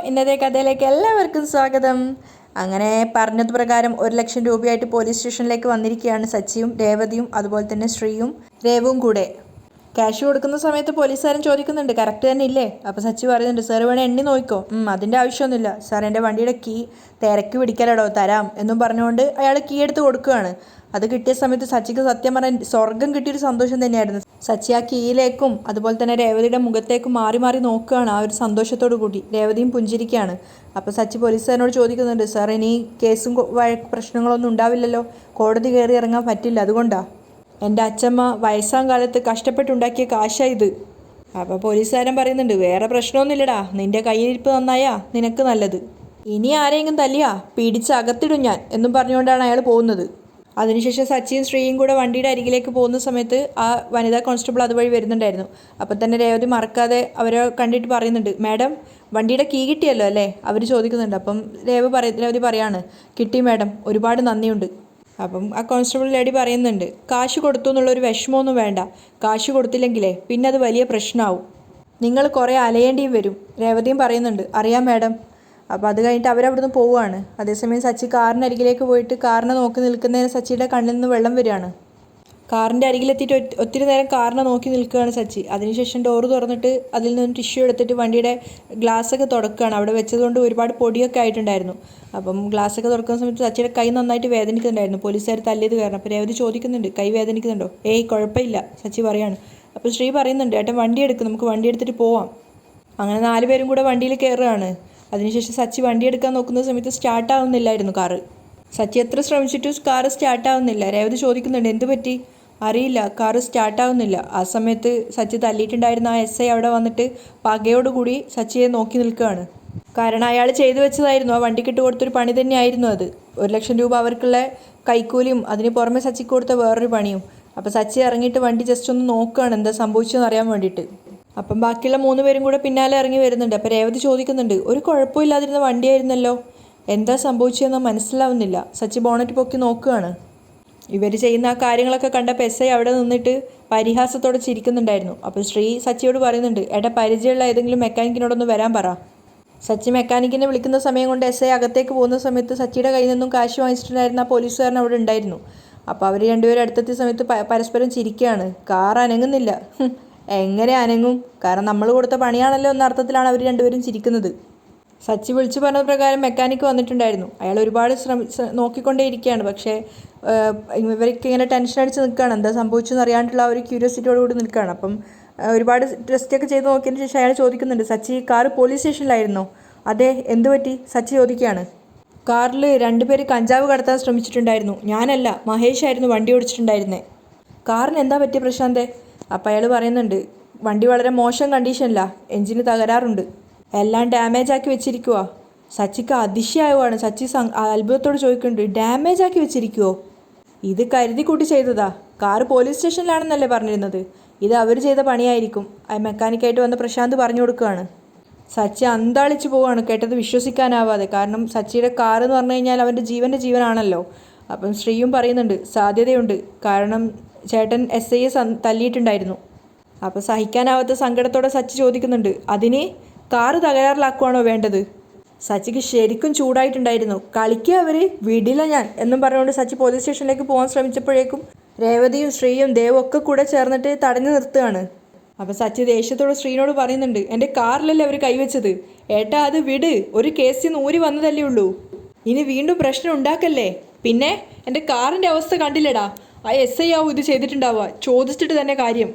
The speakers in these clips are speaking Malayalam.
ഇന്നത്തെ കഥയിലേക്ക് എല്ലാവർക്കും സ്വാഗതം. അങ്ങനെ പറഞ്ഞത് പ്രകാരം 1,00,000 രൂപയായിട്ട് പോലീസ് സ്റ്റേഷനിലേക്ക് വന്നിരിക്കുകയാണ് സച്ചിയും രേവതിയും അതുപോലെ തന്നെ ശ്രീയും രേവും കൂടെ. ക്യാഷ് കൊടുക്കുന്ന സമയത്ത് പോലീസുകാരൻ ചോദിക്കുന്നുണ്ട്, കറക്റ്റ് തന്നെ ഇല്ലേ? അപ്പോൾ സച്ചി പറയുന്നുണ്ട്, സാർ വേണേൽ എണ്ണി നോക്കിക്കോ. അതിൻ്റെ ആവശ്യമൊന്നുമില്ല സാർ, എൻ്റെ വണ്ടിയുടെ കീ തിരക്ക് പിടിക്കലടോ, തരാം എന്നും പറഞ്ഞുകൊണ്ട് അയാൾ കീ എടുത്ത് കൊടുക്കുകയാണ്. അത് കിട്ടിയ സമയത്ത് സച്ചിക്ക് സത്യം പറഞ്ഞാൽ സ്വർഗം കിട്ടിയൊരു സന്തോഷം തന്നെയായിരുന്നു. സച്ചി ആ കീയിലേക്കും അതുപോലെ തന്നെ രേവതിയുടെ മുഖത്തേക്കും മാറി മാറി നോക്കുകയാണ് ആ ഒരു സന്തോഷത്തോടു കൂടി. രേവതിയും പുഞ്ചിരിക്കുകയാണ്. അപ്പോൾ സച്ചി പോലീസുകാരനോട് ചോദിക്കുന്നുണ്ട്, സാർ ഇനി കേസും പ്രശ്നങ്ങളൊന്നും ഉണ്ടാവില്ലല്ലോ? കോടതി കയറി ഇറങ്ങാൻ പറ്റില്ല, അതുകൊണ്ടാണ്. എൻ്റെ അച്ഛമ്മ വയസ്സാം കാലത്ത് കഷ്ടപ്പെട്ടുണ്ടാക്കിയ കാശാ ഇത്. അപ്പോൾ പോലീസുകാരൻ പറയുന്നുണ്ട്, വേറെ പ്രശ്നമൊന്നുമില്ലടാ, നിൻ്റെ കയ്യിരിപ്പ് നന്നായാ നിനക്ക് നല്ലത്. ഇനി ആരെങ്കിലും തല്ലിയാ പിടിച്ച് അകത്തിടും ഞാൻ എന്നും പറഞ്ഞുകൊണ്ടാണ് അയാൾ പോകുന്നത്. അതിനുശേഷം സച്ചിയും ശ്രീയും കൂടെ വണ്ടിയുടെ അരികിലേക്ക് പോകുന്ന സമയത്ത് ആ വനിതാ കോൺസ്റ്റബിൾ അതുവഴി വരുന്നുണ്ടായിരുന്നു. അപ്പം തന്നെ രേവതി മറക്കാതെ അവരെ കണ്ടിട്ട് പറയുന്നുണ്ട്, മാഡം വണ്ടിയുടെ കീ കിട്ടിയല്ലോ അല്ലേ? അവർ ചോദിക്കുന്നുണ്ട്. അപ്പം രേവതി പറയാണ്, കിട്ടി മാഡം, ഒരുപാട് നന്ദിയുണ്ട്. അപ്പം ആ കോൺസ്റ്റബിൾ ലേഡി പറയുന്നുണ്ട്, കാശ് കൊടുത്തു എന്നുള്ളൊരു വിഷമമൊന്നും വേണ്ട. കാശ് കൊടുത്തില്ലെങ്കിലേ പിന്നെ അത് വലിയ പ്രശ്നമാവും, നിങ്ങൾ കുറേ അലയേണ്ടിയും വരും. രേവതിയും പറയുന്നുണ്ട്, അറിയാം മാഡം. അപ്പോൾ അത് കഴിഞ്ഞിട്ട് അവരവിടുന്ന് പോവുകയാണ്. അതേസമയം സച്ചി കാറിനരികിലേക്ക് പോയിട്ട് കാറിനെ നോക്കി നിൽക്കുന്നതിന് സച്ചിയുടെ കണ്ണിൽ നിന്ന് വെള്ളം വരികയാണ്. കാറിൻ്റെ അരികിലെത്തിയിട്ട് ഒത്തിരി നേരം കാറിനെ നോക്കി നിൽക്കുകയാണ് സച്ചി. അതിനുശേഷം ഡോറ് തുറന്നിട്ട് അതിൽ നിന്ന് ടിഷ്യൂ എടുത്തിട്ട് വണ്ടിയുടെ ഗ്ലാസ്സൊക്കെ തുടക്കുകയാണ്. അവിടെ വെച്ചതുകൊണ്ട് ഒരുപാട് പൊടിയൊക്കെ ആയിട്ടുണ്ടായിരുന്നു. അപ്പം ഗ്ലാസ്സൊക്കെ തുറക്കുന്ന സമയത്ത് സച്ചിയുടെ കൈ നന്നായിട്ട് വേദനിക്കുന്നുണ്ടായിരുന്നു, പോലീസുകാർ തല്ലിയത് കാരണം. അപ്പോൾ രേവതി ചോദിക്കുന്നുണ്ട്, കൈ വേദനിക്കുന്നുണ്ടോ? ഏയ് കുഴപ്പമില്ല സച്ചി പറയാണ്. അപ്പോൾ ശ്രീ പറയുന്നുണ്ട്, ഏട്ടൻ വണ്ടി എടുക്കും, നമുക്ക് വണ്ടി എടുത്തിട്ട് പോവാം. അങ്ങനെ 4 പേരും കൂടെ വണ്ടിയിൽ കയറുകയാണ്. അതിനുശേഷം സച്ചി വണ്ടി എടുക്കാൻ നോക്കുന്ന സമയത്ത് സ്റ്റാർട്ടാവുന്നില്ലായിരുന്നു കാറ്. സച്ചി എത്ര ശ്രമിച്ചിട്ടും കാറ് സ്റ്റാർട്ടാവുന്നില്ല. രേവതി ചോദിക്കുന്നുണ്ട്, എന്ത് പറ്റി? അറിയില്ല, കാറ് സ്റ്റാർട്ടാവുന്നില്ല. ആ സമയത്ത് സച്ചി തല്ലിയിട്ടുണ്ടായിരുന്ന ആ SI അവിടെ വന്നിട്ട് പകയോടുകൂടി സച്ചിയെ നോക്കി നിൽക്കുകയാണ്. കാരണം അയാൾ ചെയ്തു വെച്ചതായിരുന്നു, ആ വണ്ടിക്കിട്ട് കൊടുത്തൊരു പണി തന്നെയായിരുന്നു അത്. 1,00,000 രൂപ അവർക്കുള്ള കൈക്കൂലിയും അതിന് പുറമെ സച്ചിക്ക് കൊടുത്ത വേറൊരു പണിയും. അപ്പോൾ സച്ചി ഇറങ്ങിയിട്ട് വണ്ടി ജസ്റ്റ് ഒന്ന് നോക്കുകയാണ് എന്താ സംഭവിച്ചതെന്ന് അറിയാൻ വേണ്ടിയിട്ട്. അപ്പം ബാക്കിയുള്ള 3 പേരും കൂടെ പിന്നാലെ ഇറങ്ങി വരുന്നുണ്ട്. അപ്പോൾ രേവതി ചോദിക്കുന്നുണ്ട്, ഒരു കുഴപ്പമില്ലാതിരുന്ന വണ്ടിയായിരുന്നല്ലോ, എന്താ സംഭവിച്ചതെന്ന് മനസ്സിലാവുന്നില്ല. സച്ചി ബോണറ്റ് പൊക്കി നോക്കുകയാണ്. ഇവർ ചെയ്യുന്ന ആ കാര്യങ്ങളൊക്കെ കണ്ടപ്പോൾ SI അവിടെ നിന്നിട്ട് പരിഹാസത്തോടെ ചിരിക്കുന്നുണ്ടായിരുന്നു. അപ്പോൾ ശ്രീ സച്ചിയോട് പറയുന്നുണ്ട്, ഏട്ടാ പരിചയമുള്ള ഏതെങ്കിലും മെക്കാനിക്കിനോടൊന്ന് വരാൻ പറ. സച്ചി മെക്കാനിക്കിനെ വിളിക്കുന്ന സമയം കൊണ്ട് SI അകത്തേക്ക് പോകുന്ന സമയത്ത് സച്ചിയുടെ കയ്യിൽ നിന്നും കാശ് വാങ്ങിച്ചിട്ടുണ്ടായിരുന്ന ആ പോലീസുകാരൻ അവിടെ ഉണ്ടായിരുന്നു. അപ്പോൾ അവർ രണ്ടുപേരും അടുത്തെത്തിയ സമയത്ത് പരസ്പരം ചിരിക്കുകയാണ്. കാർ അനങ്ങുന്നില്ല. എങ്ങനെ അനങ്ങും? കാരണം നമ്മൾ കൊടുത്ത പണിയാണല്ലോ എന്ന അർത്ഥത്തിലാണ് അവർ രണ്ടുപേരും ചിരിക്കുന്നത്. സച്ചി വിളിച്ചു പറഞ്ഞ പ്രകാരം മെക്കാനിക്ക് വന്നിട്ടുണ്ടായിരുന്നു. അയാൾ ഒരുപാട് നോക്കിക്കൊണ്ടേയിരിക്കുകയാണ്. പക്ഷേ ഇവർക്ക് ഇങ്ങനെ ടെൻഷൻ അടിച്ച് നിൽക്കുകയാണ്, എന്താ സംഭവിച്ചെന്ന് അറിയാണ്ടുള്ള ഒരു ക്യൂരിയോസിറ്റിയോട് കൂടി നിൽക്കുകയാണ്. അപ്പം ഒരുപാട് ടെസ്റ്റൊക്കെ ചെയ്ത് നോക്കിയതിന് ശേഷം അയാൾ ചോദിക്കുന്നുണ്ട്, സച്ചി കാറ് പോലീസ് സ്റ്റേഷനിലായിരുന്നോ? അതെ, എന്തു പറ്റി? സച്ചി ചോദിക്കുകയാണ്. കാറിൽ 2 പേര് കഞ്ചാവ് കടത്താൻ ശ്രമിച്ചിട്ടുണ്ടായിരുന്നു. ഞാനല്ല, മഹേഷായിരുന്നു വണ്ടി ഓടിച്ചിട്ടുണ്ടായിരുന്നേ. കാറിന് എന്താ പറ്റിയ പ്രശാന്തേ? അപ്പോൾ അയാൾ പറയുന്നുണ്ട്, വണ്ടി വളരെ മോശം കണ്ടീഷനിലാണ്, എൻജിന് തകരാറുണ്ട്, എല്ലാം ഡാമേജ് ആക്കി വെച്ചിരിക്കുവാ. സച്ചിക്ക് അതിശയമാണ്. സച്ചി അത്ഭുതത്തോട് ചോദിക്കുന്നുണ്ട്, ഡാമേജ് ആക്കി വെച്ചിരിക്കുവോ? ഇത് കരുതി കൂട്ടി ചെയ്തതാ. കാറ് പോലീസ് സ്റ്റേഷനിലാണെന്നല്ലേ പറഞ്ഞിരുന്നത്? ഇത് അവർ ചെയ്ത പണിയായിരിക്കും, മെക്കാനിക്കായിട്ട് വന്ന പ്രശാന്ത് പറഞ്ഞു കൊടുക്കുകയാണ്. സച്ചി അന്താളിച്ച് പോവുകയാണ് കേട്ടത് വിശ്വസിക്കാനാവാതെ. കാരണം സച്ചിയുടെ കാറ് എന്ന് പറഞ്ഞു കഴിഞ്ഞാൽ അവൻ്റെ ജീവനാണല്ലോ. അപ്പം ശ്രീയും പറയുന്നുണ്ട്, സാധ്യതയുണ്ട്, കാരണം ചേട്ടൻ SIയെ തല്ലിയിട്ടുണ്ടായിരുന്നു. അപ്പോൾ സഹിക്കാനാവാത്ത സങ്കടത്തോടെ സച്ചി ചോദിക്കുന്നുണ്ട്, അതിന് കാറ് തകരാറിലാക്കുവാണോ വേണ്ടത്? സച്ചിക്ക് ശരിക്കും ചൂടായിട്ടുണ്ടായിരുന്നു. കളിക്കുക അവർ, വിടില്ല ഞാൻ എന്നും പറഞ്ഞുകൊണ്ട് സച്ചി പോലീസ് സ്റ്റേഷനിലേക്ക് പോകാൻ ശ്രമിച്ചപ്പോഴേക്കും രേവതിയും ശ്രീയും ദേവും ഒക്കെ കൂടെ ചേർന്നിട്ട് തടഞ്ഞു നിർത്തുകയാണ്. അപ്പോൾ സച്ചി ദേഷ്യത്തോട് ശ്രീനോട് പറയുന്നുണ്ട്, എൻ്റെ കാറിലല്ലേ അവർ കൈവച്ചത്, ഏട്ടാ അത് വിട്, ഒരു കേസിൽ നിന്ന് ഊരി വന്നതല്ലേ ഉള്ളൂ, ഇനി വീണ്ടും പ്രശ്നം ഉണ്ടാക്കല്ലേ. പിന്നെ എൻ്റെ കാറിൻ്റെ അവസ്ഥ കണ്ടില്ലടാ, ആ SI ആവും ഇത് ചെയ്തിട്ടുണ്ടാവുക, ചോദിച്ചിട്ട് തന്നെ കാര്യം.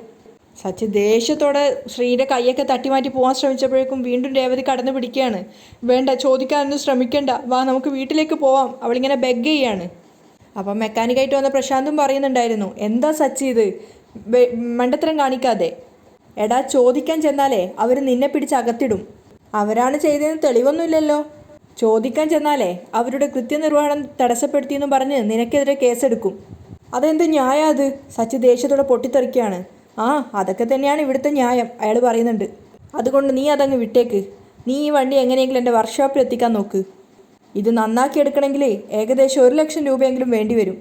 സച്ചി ദേഷ്യത്തോടെ ശ്രീയുടെ കൈയൊക്കെ തട്ടിമാറ്റി പോകാൻ ശ്രമിച്ചപ്പോഴേക്കും വീണ്ടും രേവതി കടന്നു പിടിക്കുകയാണ്. വേണ്ട, ചോദിക്കാനൊന്നും ശ്രമിക്കണ്ട, വാ നമുക്ക് വീട്ടിലേക്ക് പോവാം. അവളിങ്ങനെ ബെഗ് ചെയ്യാണ്. അപ്പം മെക്കാനിക്കായിട്ട് വന്ന പ്രശാന്തും പറയുന്നുണ്ടായിരുന്നു, എന്താ സച്ചി ഇത്, മണ്ടത്തരം കാണിക്കാതെ. എടാ, ചോദിക്കാൻ ചെന്നാലേ അവർ നിന്നെ പിടിച്ച് അകത്തിടും. അവരാണ് ചെയ്തതെന്ന് തെളിവൊന്നുമില്ലല്ലോ. ചോദിക്കാൻ ചെന്നാലേ അവരുടെ കൃത്യനിർവഹണം തടസ്സപ്പെടുത്തിയെന്ന് പറഞ്ഞ് നിനക്കെതിരെ കേസെടുക്കും. അതെന്ത് ന്യായം അത്? സച്ചി ദേഷ്യത്തോടെ പൊട്ടിത്തെറിക്കുകയാണ്. ആ, അതൊക്കെ തന്നെയാണ് ഇവിടുത്തെ ന്യായം, അയാൾ പറയുന്നുണ്ട്. അതുകൊണ്ട് നീ അതങ്ങ് വിട്ടേക്ക്. നീ ഈ വണ്ടി എങ്ങനെയെങ്കിലും എൻ്റെ വർക്ക്ഷോപ്പിൽ എത്തിക്കാൻ നോക്ക്. ഇത് നന്നാക്കി എടുക്കണമെങ്കിൽ ഏകദേശം 1,00,000 രൂപയെങ്കിലും വേണ്ടി വരും.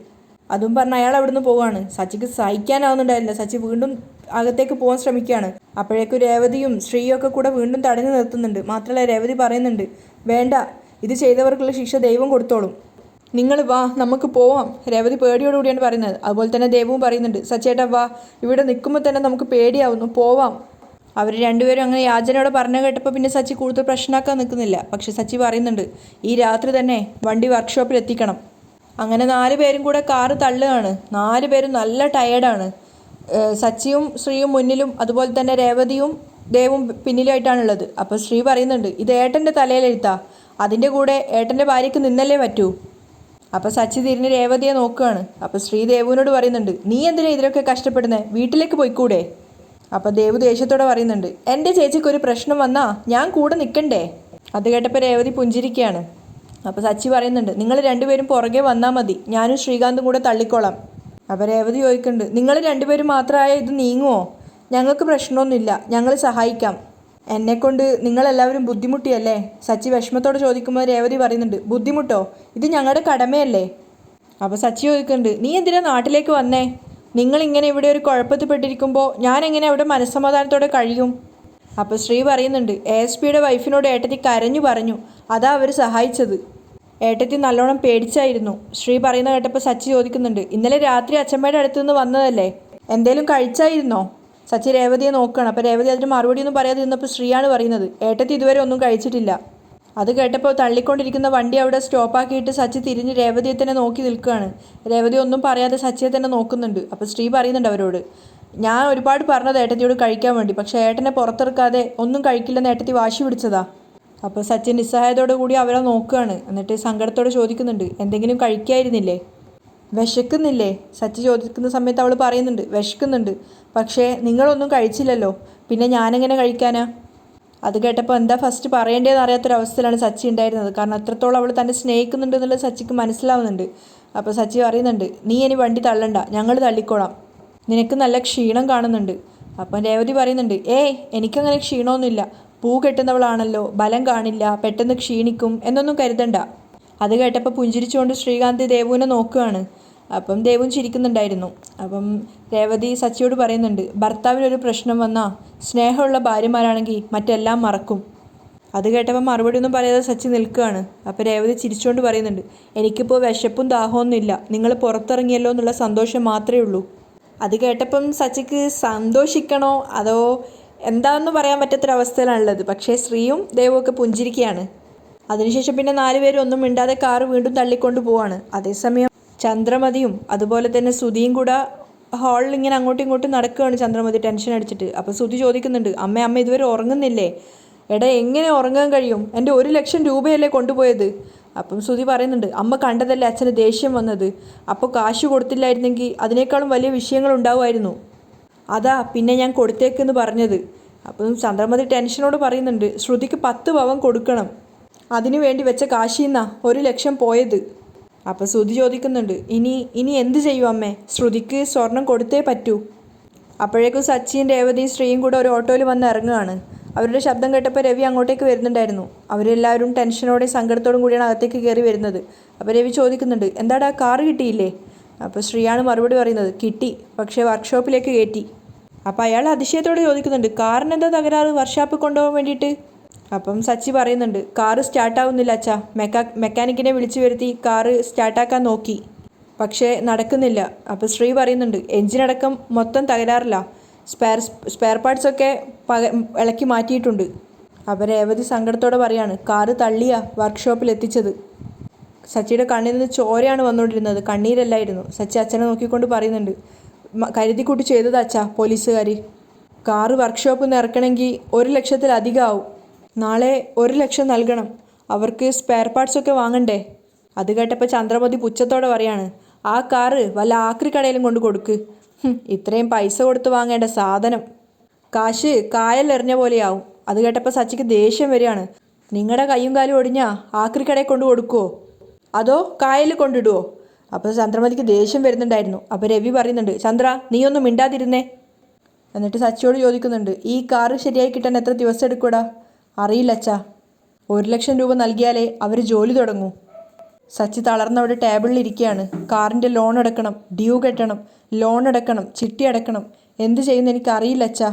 അതും പറഞ്ഞ് അയാൾ അവിടുന്ന് പോവുകയാണ്. സച്ചിക്ക് സഹിക്കാനാവുന്നുണ്ടായിരുന്നില്ല. സച്ചി വീണ്ടും അകത്തേക്ക് പോകാൻ ശ്രമിക്കുകയാണ്. അപ്പോഴേക്കും രേവതിയും ശ്രീയും ഒക്കെ കൂടെ വീണ്ടും തടഞ്ഞു നിർത്തുന്നുണ്ട്. മാത്രമല്ല രേവതി പറയുന്നുണ്ട്, വേണ്ട, ഇത് ചെയ്തവർക്കുള്ള ശിക്ഷ ദൈവം കൊടുത്തോളും, നിങ്ങൾ വാ, നമുക്ക് പോവാം. രേവതി പേടിയോടുകൂടിയാണ് പറയുന്നത്. അതുപോലെ തന്നെ ദേവും പറയുന്നുണ്ട്, സച്ചേട്ടാ വാ, ഇവിടെ നിൽക്കുമ്പോൾ തന്നെ നമുക്ക് പേടിയാവുന്നു, പോവാം. അവർ രണ്ടുപേരും അങ്ങനെ യാചനയോടെ പറഞ്ഞു കേട്ടപ്പോൾ പിന്നെ സച്ചി കൂടുതൽ പ്രശ്നമാക്കാൻ നിൽക്കുന്നില്ല. പക്ഷെ സച്ചി പറയുന്നുണ്ട്, ഈ രാത്രി തന്നെ വണ്ടി വർക്ക്ഷോപ്പിൽ എത്തിക്കണം. അങ്ങനെ 4 പേരും കൂടെ കാറ് തള്ളുകയാണ്. 4 പേരും നല്ല ടയേർഡാണ്. സച്ചിയും ശ്രീയും മുന്നിലും അതുപോലെ തന്നെ രേവതിയും ദേവും പിന്നിലുമായിട്ടാണുള്ളത്. അപ്പോൾ ശ്രീ പറയുന്നുണ്ട്, ഇത് ഏട്ടൻ്റെ തലയിലെഴുത്താ, അതിൻ്റെ കൂടെ ഏട്ടൻ്റെ ഭാര്യയ്ക്ക് നിന്നല്ലേ പറ്റൂ. അപ്പോൾ സച്ചി തിരിഞ്ഞ് രേവതിയെ നോക്കുകയാണ്. അപ്പോൾ ശ്രീ ദേവുവിനോട് പറയുന്നുണ്ട്, നീ എന്തിനാ ഇതിലൊക്കെ കഷ്ടപ്പെടുന്നത്, വീട്ടിലേക്ക് പോയിക്കൂടെ. അപ്പോൾ ദേവു ദേഷ്യത്തോടെ പറയുന്നുണ്ട്, എൻ്റെ ചേച്ചിക്ക് ഒരു പ്രശ്നം വന്നാൽ ഞാൻ കൂടെ നിൽക്കണ്ടേ. അത് കേട്ടപ്പോൾ രേവതി പുഞ്ചിരിക്കുകയാണ്. അപ്പോൾ സച്ചി പറയുന്നുണ്ട്, നിങ്ങൾ രണ്ടുപേരും പുറകെ വന്നാൽ മതി, ഞാനും ശ്രീകാന്തും കൂടെ തള്ളിക്കോളാം. അപ്പോൾ രേവതി ചോദിക്കുന്നുണ്ട്, നിങ്ങൾ രണ്ടുപേരും മാത്രമായ ഇത് നീങ്ങുമോ? ഞങ്ങൾക്ക് പ്രശ്നമൊന്നുമില്ല, ഞങ്ങൾ സഹായിക്കാം. എന്നെക്കൊണ്ട് നിങ്ങളെല്ലാവരും ബുദ്ധിമുട്ടിയല്ലേ? സച്ചി വിഷമത്തോടെ ചോദിക്കുമ്പോൾ രേവതി പറയുന്നുണ്ട്, ബുദ്ധിമുട്ടോ? ഇത് ഞങ്ങളുടെ കടമയല്ലേ. അപ്പോൾ സച്ചി ചോദിക്കുന്നുണ്ട്, നീ എന്തിനാ നാട്ടിലേക്ക് വന്നേ? നിങ്ങളിങ്ങനെ ഇവിടെ ഒരു കുഴപ്പത്തിൽപ്പെട്ടിരിക്കുമ്പോൾ ഞാൻ എങ്ങനെ അവിടെ മനസ്സമാധാനത്തോടെ കഴിയും? അപ്പോൾ ശ്രീ പറയുന്നുണ്ട്, ASPയുടെ വൈഫിനോട് ഏട്ടത്തി കരഞ്ഞു പറഞ്ഞു, അതാ അവർ സഹായിച്ചത്. ഏട്ടത്തി നല്ലോണം പേടിച്ചായിരുന്നു. ശ്രീ പറയുന്ന കേട്ടപ്പോൾ സച്ചി ചോദിക്കുന്നുണ്ട്, ഇന്നലെ രാത്രി അച്ഛമ്മയുടെ അടുത്ത് നിന്ന് വന്നതല്ലേ, എന്തേലും കഴിച്ചായിരുന്നോ? സച്ചി രേവതിയെ നോക്കുകയാണ്. അപ്പോൾ രേവതി അതിന് മറുപടിയൊന്നും പറയാതെ ഇരുന്നപ്പോൾ ശ്രീയാണ് പറയുന്നത്, ഏട്ടത്തി ഇതുവരെ ഒന്നും കഴിച്ചിട്ടില്ല. അത് കേട്ടപ്പോൾ തള്ളിക്കൊണ്ടിരിക്കുന്ന വണ്ടി അവിടെ സ്റ്റോപ്പാക്കിയിട്ട് സച്ചി തിരിഞ്ഞ് രേവതിയെ തന്നെ നോക്കി നിൽക്കുകയാണ്. രേവതി ഒന്നും പറയാതെ സച്ചിയെ തന്നെ നോക്കുന്നുണ്ട്. അപ്പോൾ ശ്രീ പറയുന്നുണ്ട് അവരോട്, ഞാൻ ഒരുപാട് പറഞ്ഞത് ഏട്ടത്തിയോട് കഴിക്കാൻ വേണ്ടി, പക്ഷേ ഏട്ടനെ പുറത്തിറക്കാതെ ഒന്നും കഴിക്കില്ലെന്ന് ഏട്ടത്തി വാശി പിടിച്ചതാ. അപ്പോൾ സച്ചിൻ നിസ്സഹായതയോടു കൂടി അവരെ നോക്കുകയാണ്. എന്നിട്ട് സങ്കടത്തോടെ ചോദിക്കുന്നുണ്ട്, എന്തെങ്കിലും കഴിക്കായിരുന്നില്ലേ, വിശക്കുന്നില്ലേ? സച്ചി ചോദിക്കുന്ന സമയത്ത് അവൾ പറയുന്നുണ്ട്, വിശക്കുന്നുണ്ട്, പക്ഷേ നിങ്ങളൊന്നും കഴിച്ചില്ലല്ലോ, പിന്നെ ഞാനെങ്ങനെ കഴിക്കാനാ. അത് കേട്ടപ്പോൾ എന്താ ഫസ്റ്റ് പറയേണ്ടതെന്ന് അറിയാത്തൊരവസ്ഥയിലാണ് സച്ചി ഉണ്ടായിരുന്നത്. കാരണം അത്രത്തോളം അവൾ തന്നെ സ്നേഹിക്കുന്നുണ്ട് എന്നുള്ളത് സച്ചിക്ക് മനസ്സിലാവുന്നുണ്ട്. അപ്പോൾ സച്ചി പറയുന്നുണ്ട്, നീ ഇനി വണ്ടി തള്ളണ്ട, ഞങ്ങൾ തള്ളിക്കോളാം, നിനക്ക് നല്ല ക്ഷീണം കാണുന്നുണ്ട്. അപ്പം രേവതി പറയുന്നുണ്ട്, എനിക്കങ്ങനെ ക്ഷീണമൊന്നുമില്ല, പൂ കെട്ടുന്നവളാണല്ലോ, ബലം കാണില്ല, പെട്ടെന്ന് ക്ഷീണിക്കും എന്നൊന്നും കരുതണ്ട. അത് കേട്ടപ്പോൾ പുഞ്ചിരിച്ചുകൊണ്ട് ശ്രീകാന്ത് ദേവുവിനെ നോക്കുകയാണ്. അപ്പം ദേവും ചിരിക്കുന്നുണ്ടായിരുന്നു. അപ്പം രേവതി സച്ചിയോട് പറയുന്നുണ്ട്, ഭർത്താവിനൊരു പ്രശ്നം വന്നാൽ സ്നേഹമുള്ള ഭാര്യമാരാണെങ്കിൽ മറ്റെല്ലാം മറക്കും. അത് കേട്ടപ്പോൾ മറുപടി ഒന്നും പറയാതെ സച്ചി നിൽക്കുകയാണ്. അപ്പോൾ രേവതി ചിരിച്ചുകൊണ്ട് പറയുന്നുണ്ട്, എനിക്കിപ്പോൾ വിശപ്പും ദാഹമൊന്നുമില്ല, നിങ്ങൾ പുറത്തിറങ്ങിയല്ലോ എന്നുള്ള സന്തോഷം മാത്രമേ ഉള്ളൂ. അത് കേട്ടപ്പം സച്ചിക്ക് സന്തോഷിക്കണോ അതോ എന്താണെന്ന് പറയാൻ പറ്റാത്തൊരവസ്ഥയിലാണുള്ളത്. പക്ഷേ ശ്രീയും ദേവും ഒക്കെ പുഞ്ചിരിക്കുകയാണ്. അതിനുശേഷം പിന്നെ 4 പേരും ഒന്നും മിണ്ടാതെ കാറ് വീണ്ടും തള്ളിക്കൊണ്ട് പോവാണ്. അതേസമയം ചന്ദ്രമതിയും അതുപോലെ തന്നെ സുധിയും കൂടെ ഹാളിൽ ഇങ്ങനെ അങ്ങോട്ടും ഇങ്ങോട്ടും നടക്കുകയാണ്. ചന്ദ്രമതി ടെൻഷൻ അടിച്ചിട്ട്. അപ്പോൾ സുധി ചോദിക്കുന്നുണ്ട്, അമ്മ ഇതുവരെ ഉറങ്ങുന്നില്ലേ? എടാ എങ്ങനെ ഉറങ്ങാൻ കഴിയും, എൻ്റെ 1 ലക്ഷം രൂപയല്ലേ കൊണ്ടുപോയത്. അപ്പം സുധി പറയുന്നുണ്ട്, അമ്മ കണ്ടതല്ലേ അച്ഛന് ദേഷ്യം വന്നത്, അപ്പോൾ കാശ് കൊടുത്തില്ലായിരുന്നെങ്കിൽ അതിനേക്കാളും വലിയ വിഷയങ്ങൾ ഉണ്ടാവുമായിരുന്നു, അതാ പിന്നെ ഞാൻ കൊടുത്തേക്കെന്ന് പറഞ്ഞത്. അപ്പം ചന്ദ്രമതി ടെൻഷനോട് പറയുന്നുണ്ട്, ശ്രുതിക്ക് 10 പവൻ കൊടുക്കണം, അതിനു വേണ്ടി വെച്ച കാശിന്നാ 1 ലക്ഷം പോയത്. അപ്പോൾ ശ്രുതി ചോദിക്കുന്നുണ്ട്, ഇനി എന്ത് ചെയ്യും അമ്മേ, ശ്രുതിക്ക് സ്വർണം കൊടുത്തേ പറ്റൂ. അപ്പോഴേക്കും സച്ചിയും രേവതിയും ശ്രീയും കൂടെ ഒരു ഓട്ടോയിൽ വന്ന് ഇറങ്ങുകയാണ്. അവരുടെ ശബ്ദം കേട്ടപ്പോൾ രവി അങ്ങോട്ടേക്ക് വരുന്നുണ്ടായിരുന്നു. അവരെല്ലാവരും ടെൻഷനോടെയും സങ്കടത്തോടും കൂടിയാണ് അകത്തേക്ക് കയറി വരുന്നത്. അപ്പോൾ രവി ചോദിക്കുന്നുണ്ട്, എന്താടാ കാറ് കിട്ടിയില്ലേ? അപ്പോൾ ശ്രീയാണ് മറുപടി പറയുന്നത്, കിട്ടി, പക്ഷേ വർക്ക്ഷോപ്പിലേക്ക് കയറ്റി. അപ്പോൾ അയാൾ അതിശയത്തോടെ ചോദിക്കുന്നുണ്ട്, കാറിന് എന്താ തകരാറ്, വർക്ക്ഷോപ്പിൽ കൊണ്ടുപോകാൻ വേണ്ടിയിട്ട്? അപ്പം സച്ചി പറയുന്നുണ്ട്, കാറ് സ്റ്റാർട്ടാവുന്നില്ല അച്ഛാ, മെക്കാനിക്കിനെ വിളിച്ചു വരുത്തി കാറ് സ്റ്റാർട്ടാക്കാൻ നോക്കി, പക്ഷേ നടക്കുന്നില്ല. അപ്പോൾ ശ്രീ പറയുന്നുണ്ട്, എൻജിനടക്കം മൊത്തം തകരാറില്ല, സ്പെയർ പാർട്സൊക്കെ ഇളക്കി മാറ്റിയിട്ടുണ്ട്. അപ്പോൾ രേവതി സങ്കടത്തോടെ പറയാണ്, കാറ് തള്ളിയാ വർക്ക്ഷോപ്പിൽ എത്തിച്ചത്. സച്ചിയുടെ കണ്ണിൽ നിന്ന് ചോരയാണ് വന്നുകൊണ്ടിരുന്നത്, കണ്ണീരല്ലായിരുന്നു. സച്ചി അച്ഛനെ നോക്കിക്കൊണ്ട് പറയുന്നുണ്ട്, കരുതിക്കൂട്ടി ചെയ്തത് അച്ഛാ പോലീസുകാർ. കാറ് വർക്ക്ഷോപ്പിൽ നിന്ന് ഇറക്കണമെങ്കിൽ 1 ലക്ഷത്തിലധികം ആവും, നാളെ 1 ലക്ഷം നൽകണം, അവർക്ക് സ്പെയർ പാർട്സൊക്കെ വാങ്ങണ്ടേ. അത് കേട്ടപ്പോൾ ചന്ദ്രമതി പുച്ഛത്തോടെ പറയാണ്, ആ കാറ് വല്ല ആക്രി കടയിലും കൊണ്ട് കൊടുക്ക്, ഇത്രയും പൈസ കൊടുത്ത് വാങ്ങേണ്ട സാധനം, കാശ് കായലെറിഞ്ഞ പോലെയാവും. അത് കേട്ടപ്പോൾ സച്ചിക്ക് ദേഷ്യം വരികയാണ്, നിങ്ങളുടെ കയ്യും കാലും ഒടിഞ്ഞാൽ ആക്രി കടയിൽ കൊണ്ട് കൊടുക്കുമോ അതോ കായലിൽ കൊണ്ടിടുമോ? അപ്പോൾ ചന്ദ്രമതിക്ക് ദേഷ്യം വരുന്നുണ്ടായിരുന്നു. അപ്പോൾ രവി പറയുന്നുണ്ട്, ചന്ദ്ര നീ ഒന്നും മിണ്ടാതിരുന്നേ. എന്നിട്ട് സച്ചിയോട് ചോദിക്കുന്നുണ്ട്, ഈ കാറ് ശരിയായി കിട്ടാൻ എത്ര ദിവസം എടുക്കൂടാ? അറിയില്ല അച്ഛാ, 1 ലക്ഷം രൂപ നൽകിയാലേ അവർ ജോലി തുടങ്ങൂ. സച്ചി തളർന്നവിടെ ടേബിളിൽ ഇരിക്കുകയാണ്. കാറിൻ്റെ ലോൺ അടക്കണം, ഡ്യൂ കെട്ടണം, ലോൺ അടക്കണം, ചിട്ടി അടക്കണം, എന്ത് ചെയ്യുമെന്ന് എനിക്കറിയില്ല അച്ഛാ.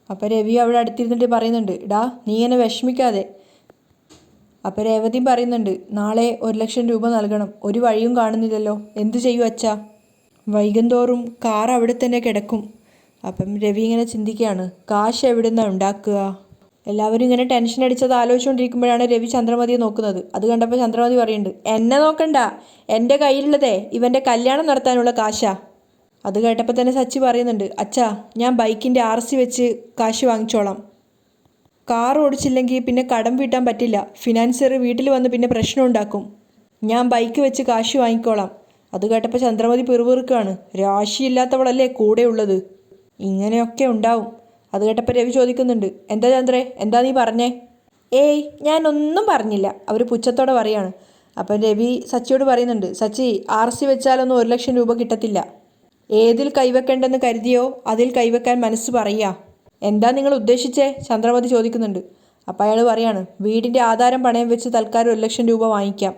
അപ്പോൾ രവി അവിടെ അടുത്തിരുന്നിട്ട് പറയുന്നുണ്ട്, ഡാ നീ എന്നെ വിഷമിക്കാതെ. അപ്പോൾ രേവതിയും പറയുന്നുണ്ട്, നാളെ 1,00,000 രൂപ നൽകണം, ഒരു വഴിയും കാണുന്നില്ലല്ലോ, എന്തു ചെയ്യൂ അച്ഛാ? വൈകുന്തോറും കാർ അവിടെ തന്നെ കിടക്കും. അപ്പം രവി ഇങ്ങനെ ചിന്തിക്കുകയാണ്, കാശ് എവിടെ നിന്നാണ് ഉണ്ടാക്കുക? എല്ലാവരും ഇങ്ങനെ ടെൻഷൻ അടിച്ചത് ആലോചിച്ചുകൊണ്ടിരിക്കുമ്പോഴാണ് രവി ചന്ദ്രമതിയെ നോക്കുന്നത്. അത് കണ്ടപ്പോൾ ചന്ദ്രമതി പറയുന്നുണ്ട്, എന്നെ നോക്കണ്ട, എൻ്റെ കയ്യിലുള്ളതേ ഇവൻ്റെ കല്യാണം നടത്താനുള്ള കാശാ. അത് കേട്ടപ്പോൾ തന്നെ സച്ചി പറയുന്നുണ്ട്, അച്ഛാ ഞാൻ ബൈക്കിൻ്റെ RC വെച്ച് കാശ് വാങ്ങിച്ചോളാം. കാർ ഓടിച്ചില്ലെങ്കിൽ പിന്നെ കടം വീട്ടാൻ പറ്റില്ല, ഫിനാൻസിയർ വീട്ടിൽ വന്ന് പിന്നെ പ്രശ്നം ഉണ്ടാക്കും. ഞാൻ ബൈക്ക് വെച്ച് കാശ് വാങ്ങിക്കോളാം. അത് കേട്ടപ്പോൾ ചന്ദ്രമതി പിറുപിറുക്കുകയാണ്, രാശിയില്ലാത്തവളല്ലേ കൂടെ ഉള്ളത്, ഇങ്ങനെയൊക്കെ ഉണ്ടാവും. അത് കേട്ടപ്പോൾ രവി ചോദിക്കുന്നുണ്ട്, എന്താ ചന്ദ്രേ, എന്താ നീ പറഞ്ഞേ? ഏയ് ഞാനൊന്നും പറഞ്ഞില്ല, അവർ പുച്ഛത്തോടെ പറയാണ്. അപ്പം രവി സച്ചിയോട് പറയുന്നുണ്ട്, സച്ചി RC വെച്ചാലൊന്നും 1,00,000 രൂപ കിട്ടത്തില്ല. ഏതിൽ കൈവെക്കേണ്ടെന്ന് കരുതിയോ അതിൽ കൈവെക്കാൻ മനസ്സ് പറയുക. എന്താ നിങ്ങൾ ഉദ്ദേശിച്ചേ? ചന്ദ്രമതി ചോദിക്കുന്നുണ്ട്. അപ്പം അയാൾ പറയാണ്, വീടിൻ്റെ ആധാരം പണയം വെച്ച് തൽക്കാലം 1,00,000 രൂപ വാങ്ങിക്കാം.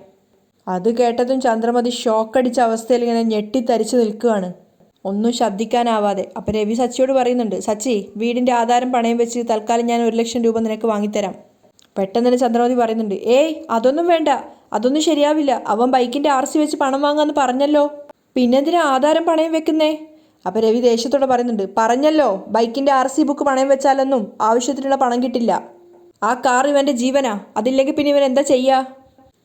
അത് കേട്ടതും ചന്ദ്രമതി ഷോക്കടിച്ച അവസ്ഥയിൽ ഇങ്ങനെ ഞെട്ടിത്തരിച്ച് നിൽക്കുകയാണ്, ഒന്നും ശബ്ദിക്കാനാവാതെ. അപ്പം രവി സച്ചിയോട് പറയുന്നുണ്ട്, സച്ചി വീടിൻ്റെ ആധാരം പണയം വെച്ച് തൽക്കാലം ഞാൻ 1,00,000 രൂപ നിനക്ക് വാങ്ങിത്തരാം. പെട്ടെന്ന് തന്നെ ചന്ദ്രമതി പറയുന്നുണ്ട്, ഏയ് അതൊന്നും വേണ്ട, അതൊന്നും ശരിയാവില്ല, അവൻ ബൈക്കിൻ്റെ RC വെച്ച് പണം വാങ്ങാമെന്ന് പറഞ്ഞല്ലോ, പിന്നെന്തിനാ ആധാരം പണയം വെക്കുന്നേ? അപ്പം രവി ദേഷ്യത്തോടെ പറയുന്നുണ്ട്, പറഞ്ഞല്ലോ ബൈക്കിൻ്റെ RC ബുക്ക് പണയം വെച്ചാലൊന്നും ആവശ്യത്തിനുള്ള പണം കിട്ടില്ല. ആ കാർ ഇവൻ്റെ ജീവനാ, അതില്ലെങ്കിൽ പിന്നെ ഇവൻ എന്താ ചെയ്യുക?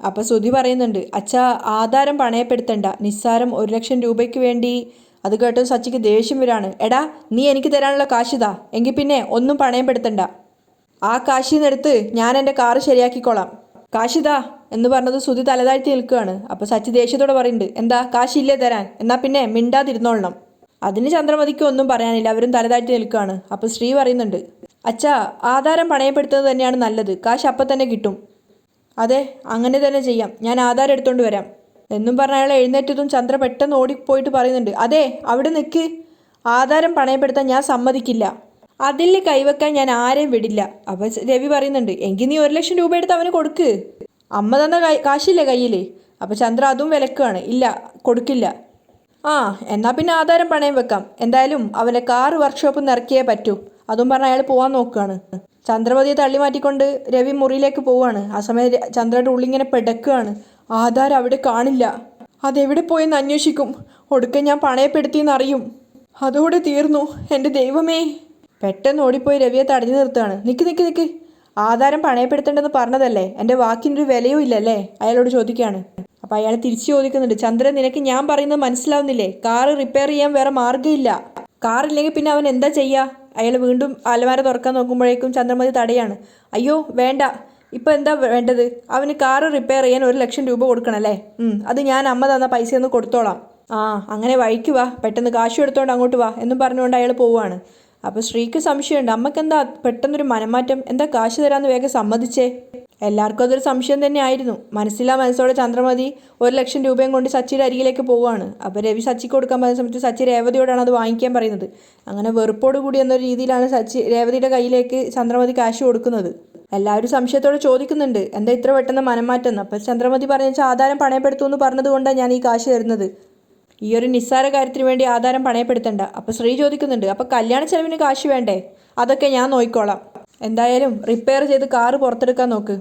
അപ്പം ശ്രുതി പറയുന്നുണ്ട്, അച്ഛാ ആധാരം പണയപ്പെടുത്തണ്ട, നിസ്സാരം 1,00,000 രൂപയ്ക്ക് വേണ്ടി. അത് കേട്ടോ സച്ചിക്ക് ദേഷ്യം വരാണ്, എടാ നീ എനിക്ക് തരാനുള്ള കാശിതാ, എങ്കിൽ പിന്നെ ഒന്നും പണയപ്പെടുത്തണ്ട, ആ കാശിൽ നിന്നെടുത്ത് ഞാൻ എൻ്റെ കാറ് ശരിയാക്കിക്കോളാം. കാശിതാ എന്ന് പറഞ്ഞത് ശ്രുതി തലതാഴ്ത്തി നിൽക്കുകയാണ്. അപ്പോൾ സച്ചി ദേഷ്യത്തോടെ പറയുന്നുണ്ട്, എന്താ കാശില്ലേ തരാൻ, എന്നാൽ പിന്നെ മിണ്ടാതിരുന്നോളണം. അതിന് ചന്ദ്രമതിക്ക് ഒന്നും പറയാനില്ല, അവരും തലതാഴ്ത്തി നിൽക്കുകയാണ്. അപ്പോൾ ശ്രീ പറയുന്നുണ്ട്, അച്ഛാ ആധാരം പണയപ്പെടുത്തുന്നത് തന്നെയാണ് നല്ലത്, കാശ് അപ്പം തന്നെ കിട്ടും. അതെ അങ്ങനെ തന്നെ ചെയ്യാം, ഞാൻ ആധാരം എടുത്തുകൊണ്ട് വരാം എന്നും പറഞ്ഞ അയാൾ എഴുന്നേറ്റതും ചന്ദ്ര പെട്ടെന്ന് ഓടിപ്പോയിട്ട് പറയുന്നുണ്ട്, അതെ അവിടെ നിൽക്ക്, ആധാരം പണയപ്പെടുത്താൻ ഞാൻ സമ്മതിക്കില്ല, അതിൽ കൈവെക്കാൻ ഞാൻ ആരെയും വിടില്ല. അപ്പം രവി പറയുന്നുണ്ട്, എങ്കിൽ നീ 1,00,000 രൂപ എടുത്ത് അവന് കൊടുക്ക്, അമ്മ തന്ന കാശില്ലേ കയ്യിൽ. അപ്പോൾ ചന്ദ്ര അതും വിലക്കുകയാണ്, ഇല്ല കൊടുക്കില്ല. ആ എന്നാൽ പിന്നെ ആധാരം പണയം വെക്കാം, എന്തായാലും അവൻ്റെ കാറ് വർക്ക്ഷോപ്പിൽ നിന്ന് ഇറക്കിയേ പറ്റൂ. അതും പറഞ്ഞ് അയാൾ പോകാൻ നോക്കുകയാണ്. ചന്ദ്രമതിയെ തള്ളി മാറ്റിക്കൊണ്ട് രവി മുറിയിലേക്ക് പോവുകയാണ്. ആ സമയം ചന്ദ്രയുടെ ഉള്ളിങ്ങനെ പെടക്കുകയാണ്, ആധാരം അവിടെ കാണില്ല, അതെവിടെ പോയെന്ന് അന്വേഷിക്കും, ഒടുക്കം ഞാൻ പണയപ്പെടുത്തിയെന്നറിയും, അതോടെ തീർന്നു എൻ്റെ ദൈവമേ. പെട്ടെന്ന് ഓടിപ്പോയി രവിയെ തടഞ്ഞു നിർത്തുകയാണ്, നിൽക്ക് നിൽക്ക് നിൽക്ക്, ആധാരം പണയപ്പെടുത്തേണ്ടെന്ന് പറഞ്ഞതല്ലേ, എൻ്റെ വാക്കിനൊരു വിലയും ഇല്ലല്ലേ, അയാളോട് ചോദിക്കുകയാണ്. അപ്പോൾ അയാൾ തിരിച്ചു ചോദിക്കുന്നുണ്ട്, ചന്ദ്രൻ നിനക്ക് ഞാൻ പറയുന്നത് മനസ്സിലാവുന്നില്ലേ, കാറ് റിപ്പയർ ചെയ്യാൻ വേറെ മാർഗ്ഗമില്ല, കാറില്ലെങ്കിൽ പിന്നെ അവൻ എന്താ ചെയ്യുക? അയാൾ വീണ്ടും അലമാര തുറക്കാൻ നോക്കുമ്പോഴേക്കും ചന്ദ്രമതി തടയാണ്, അയ്യോ വേണ്ട, ഇപ്പം എന്താ വേണ്ടത്? അവന് കാറ് റിപ്പയർ ചെയ്യാൻ 1,00,000 രൂപ കൊടുക്കണമല്ലേ? അത് ഞാൻ അമ്മ തന്ന പൈസ ഒന്ന് കൊടുത്തോളാം. ആ അങ്ങനെ വഴിക്ക് വാ, പെട്ടെന്ന് കാശ് എടുത്തോണ്ട് അങ്ങോട്ട് വാ എന്നും പറഞ്ഞുകൊണ്ട് അയാൾ പോവുകയാണ്. അപ്പോൾ ശ്രീക്ക് സംശയമുണ്ട്, അമ്മക്ക് എന്താ പെട്ടെന്നൊരു മനംമാറ്റം, എന്താ കാശ് തരാമെന്ന് വേഗം സമ്മതിച്ചേ? എല്ലാവർക്കും അതൊരു സംശയം തന്നെ ആയിരുന്നു. മനസ്സിലാ മനസ്സോടെ ചന്ദ്രമതി 1,00,000 രൂപയും കൊണ്ട് സച്ചിയുടെ അരികിലേക്ക് പോവുകയാണ്. അപ്പോൾ രവി സച്ചിക്ക് കൊടുക്കാൻ പറയുന്ന സമയത്ത് സച്ചി രേവതിയോടാണ് അത് വാങ്ങിക്കാൻ പറയുന്നത്. അങ്ങനെ വെറുപ്പോട് കൂടി എന്നൊരു രീതിയിലാണ് സച്ചി രേവതിയുടെ കയ്യിലേക്ക് ചന്ദ്രമതി കാശ് കൊടുക്കുന്നത്. എല്ലാവരും സംശയത്തോടെ ചോദിക്കുന്നുണ്ട്, എന്താ ഇത്ര പെട്ടെന്ന് മനംമാറ്റം എന്ന്. അപ്പോൾ ചന്ദ്രമതി പറഞ്ഞാൽ ആധാരം പണയപ്പെടുത്തുമെന്ന് പറഞ്ഞതുകൊണ്ടാണ് ഞാൻ ഈ കാശ് തരുന്നത്, ഈ ഒരു നിസ്സാര കാര്യത്തിന് വേണ്ടി ആധാരം പണയപ്പെടുത്തണ്ട. അപ്പോൾ ശ്രീ ചോദിക്കുന്നുണ്ട്, അപ്പോൾ കല്യാണ ചെലവിന് കാശ് വേണ്ടേ? അതൊക്കെ ഞാൻ നോക്കിക്കോളാം, എന്തായാലും റിപ്പയർ ചെയ്ത് കാറ് പുറത്തെടുക്കാൻ നോക്ക്.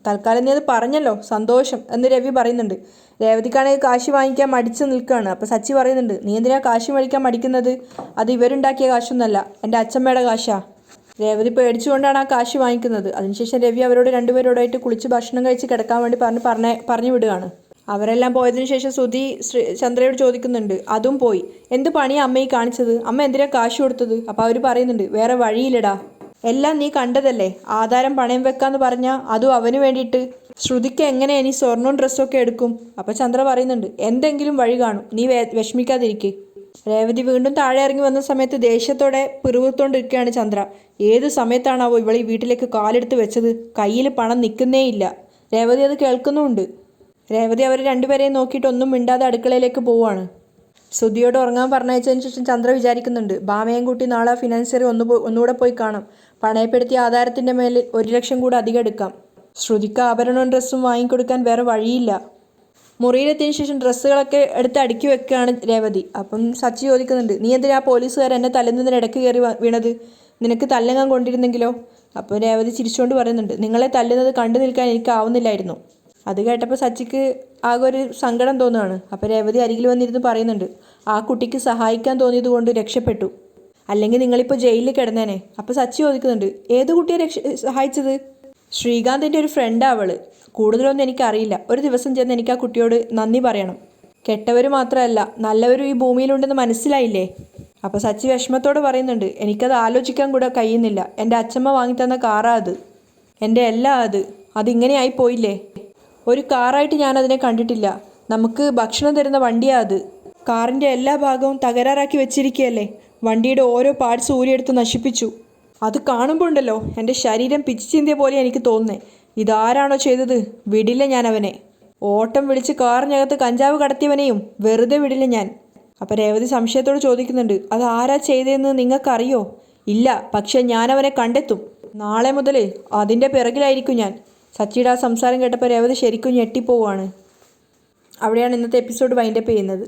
തൽക്കാലം നീ അത് പറഞ്ഞല്ലോ, സന്തോഷം എന്ന് രവി പറയുന്നുണ്ട്. രേവതിക്കാണെങ്കിൽ കാശ് വാങ്ങിക്കാൻ മടിച്ച് നിൽക്കുകയാണ്. അപ്പോൾ സച്ചി പറയുന്നുണ്ട്, നീ എന്തിനാ കാശ് മേടിക്കാൻ മടിക്കുന്നത്? അത് ഇവരുണ്ടാക്കിയ കാശൊന്നുമല്ല, എൻ്റെ അച്ഛമ്മയുടെ കാശാ. രേവതി പേടിച്ചുകൊണ്ടാണ് ആ കാശ് വാങ്ങിക്കുന്നത്. അതിനുശേഷം രവി അവരോട് രണ്ടുപേരോടായിട്ട് കുളിച്ച് ഭക്ഷണം കഴിച്ച് കിടക്കാൻ വേണ്ടി പറഞ്ഞു വിടുകയാണ്. അവരെല്ലാം പോയതിനു ശേഷം ശ്രുതി ചന്ദ്രയോട് ചോദിക്കുന്നുണ്ട്, അതും പോയി, എന്ത് പണിയാണ് അമ്മയെ കാണിച്ചത്? അമ്മ എന്തിനാ കാശ് കൊടുത്തത്? അപ്പോൾ അവർ പറയുന്നുണ്ട്, വേറെ വഴിയില്ലടാ, എല്ലാം നീ കണ്ടതല്ലേ, ആധാരം പണയം വെക്കാന്ന് പറഞ്ഞാൽ അതും അവന് വേണ്ടിയിട്ട്. ശ്രുതിക്ക് എങ്ങനെ ഇനി സ്വർണ്ണവും ഡ്രസ്സൊക്കെ എടുക്കും? അപ്പോൾ ചന്ദ്ര പറയുന്നുണ്ട്, എന്തെങ്കിലും വഴി കാണും, നീ വിഷമിക്കാതിരിക്കുക. രേവതി വീണ്ടും താഴെ ഇറങ്ങി വന്ന സമയത്ത് ദേഷ്യത്തോടെ പിറുവിട്ടുകൊണ്ടിരിക്കുകയാണ് ചന്ദ്ര. ഏത് സമയത്താണാവോ ഇവൾ ഈ വീട്ടിലേക്ക് കാലെടുത്ത് വെച്ചത്? കയ്യിൽ പണം നിൽക്കുന്നേയില്ല. രേവതി അത് കേൾക്കുന്നുമുണ്ട്. രേവതി അവർ രണ്ടുപേരെയും നോക്കിയിട്ട് ഒന്നും മിണ്ടാതെ അടുക്കളയിലേക്ക് പോവുകയാണ്. ശ്രുതിയോട് ഉറങ്ങാൻ പറഞ്ഞയച്ചതിന് ശേഷം ചന്ദ്ര വിചാരിക്കുന്നുണ്ട്, ഭാമയും കൂട്ടി നാളെ ഫിനാൻസിയറെ ഒന്നുകൂടെ പോയി കാണാം, പണയപ്പെടുത്തിയ ആധാരത്തിൻ്റെ മേൽ 1,00,000 കൂടെ അധികം എടുക്കാം. ശ്രുതിക്ക് ആഭരണവും ഡ്രസ്സും വാങ്ങിക്കൊടുക്കാൻ വേറെ വഴിയില്ല. മുറിയിലെത്തിയതിനു ശേഷം ഡ്രസ്സുകളൊക്കെ എടുത്ത് അടുക്കി വെക്കുകയാണ് രേവതി. അപ്പം സച്ചി ചോദിക്കുന്നുണ്ട്, നീ എന്തിനാ പോലീസുകാർ എന്നെ തല്ലുന്നതിനിടയ്ക്ക് കയറി വീണത്? നിനക്ക് തല്ലങ്ങാൻ കൊണ്ടിരുന്നെങ്കിലോ? അപ്പോൾ രേവതി ചിരിച്ചുകൊണ്ട് പറയുന്നുണ്ട്, നിങ്ങളെ തല്ലുന്നത് കണ്ടു നിൽക്കാൻ എനിക്കാവുന്നില്ലായിരുന്നു. അത് കേട്ടപ്പോൾ സച്ചിക്ക് ആകെ ഒരു സങ്കടം തോന്നുകയാണ്. അപ്പോൾ രേവതി അരികിൽ വന്നിരുന്ന് പറയുന്നുണ്ട്, ആ കുട്ടിക്ക് സഹായിക്കാൻ തോന്നിയത് കൊണ്ട് രക്ഷപ്പെട്ടു, അല്ലെങ്കിൽ നിങ്ങളിപ്പോൾ ജയിലിൽ കിടന്നേനെ. അപ്പോൾ സച്ചി ചോദിക്കുന്നുണ്ട്, ഏത് കുട്ടിയെ സഹായിച്ചത്? ശ്രീകാന്തിൻ്റെ ഒരു ഫ്രണ്ടാണ് അവൾ. കൂടുതലൊന്നും എനിക്കറിയില്ല. ഒരു ദിവസം ചെന്ന് എനിക്ക് ആ കുട്ടിയോട് നന്ദി പറയണം. കെട്ടവർ മാത്രമല്ല നല്ലവരും ഈ ഭൂമിയിലുണ്ടെന്ന് മനസ്സിലായില്ലേ? അപ്പോൾ സച്ചി വിഷമത്തോട് പറയുന്നുണ്ട്, എനിക്കത് ആലോചിക്കാൻ കൂടെ കഴിയുന്നില്ല. എൻ്റെ അച്ഛമ്മ വാങ്ങിത്തന്ന കാറാ അത്, എൻ്റെ എല്ലാം അതിങ്ങനെയായി പോയില്ലേ. ഒരു കാറായിട്ട് ഞാനതിനെ കണ്ടിട്ടില്ല. നമുക്ക് ഭക്ഷണം തരുന്ന വണ്ടിയാ അത്. കാറിൻ്റെ എല്ലാ ഭാഗവും തകരാറാക്കി വെച്ചിരിക്കുകയല്ലേ. വണ്ടിയുടെ ഓരോ പാർട്സ് ഊരിയെടുത്ത് നശിപ്പിച്ചു. അത് കാണുമ്പോൾ ഉണ്ടല്ലോ എൻ്റെ ശരീരം പിച്ചു ചിന്തിയ പോലെ എനിക്ക് തോന്നുന്നേ. ഇതാരാണോ ചെയ്തത്, വിടില്ല ഞാൻ അവനെ. ഓട്ടം വിളിച്ച് കാറിനകത്ത് കഞ്ചാവ് കടത്തിയവനെയും വെറുതെ വിടില്ല ഞാൻ. അപ്പോൾ രേവതി സംശയത്തോട് ചോദിക്കുന്നുണ്ട്, അത് ആരാ ചെയ്തതെന്ന് നിങ്ങൾക്കറിയോ? ഇല്ല, പക്ഷേ ഞാനവനെ കണ്ടെത്തും. നാളെ മുതൽ അതിൻ്റെ പിറകിലായിരിക്കും ഞാൻ. സച്ചിയുടെ ആ സംസാരം കേട്ടപ്പോൾ രേവതി ശരിക്കും ഞെട്ടിപ്പോവാണ്. അവിടെയാണ് ഇന്നത്തെ എപ്പിസോഡ് വൈൻഡപ്പ് ചെയ്യുന്നത്.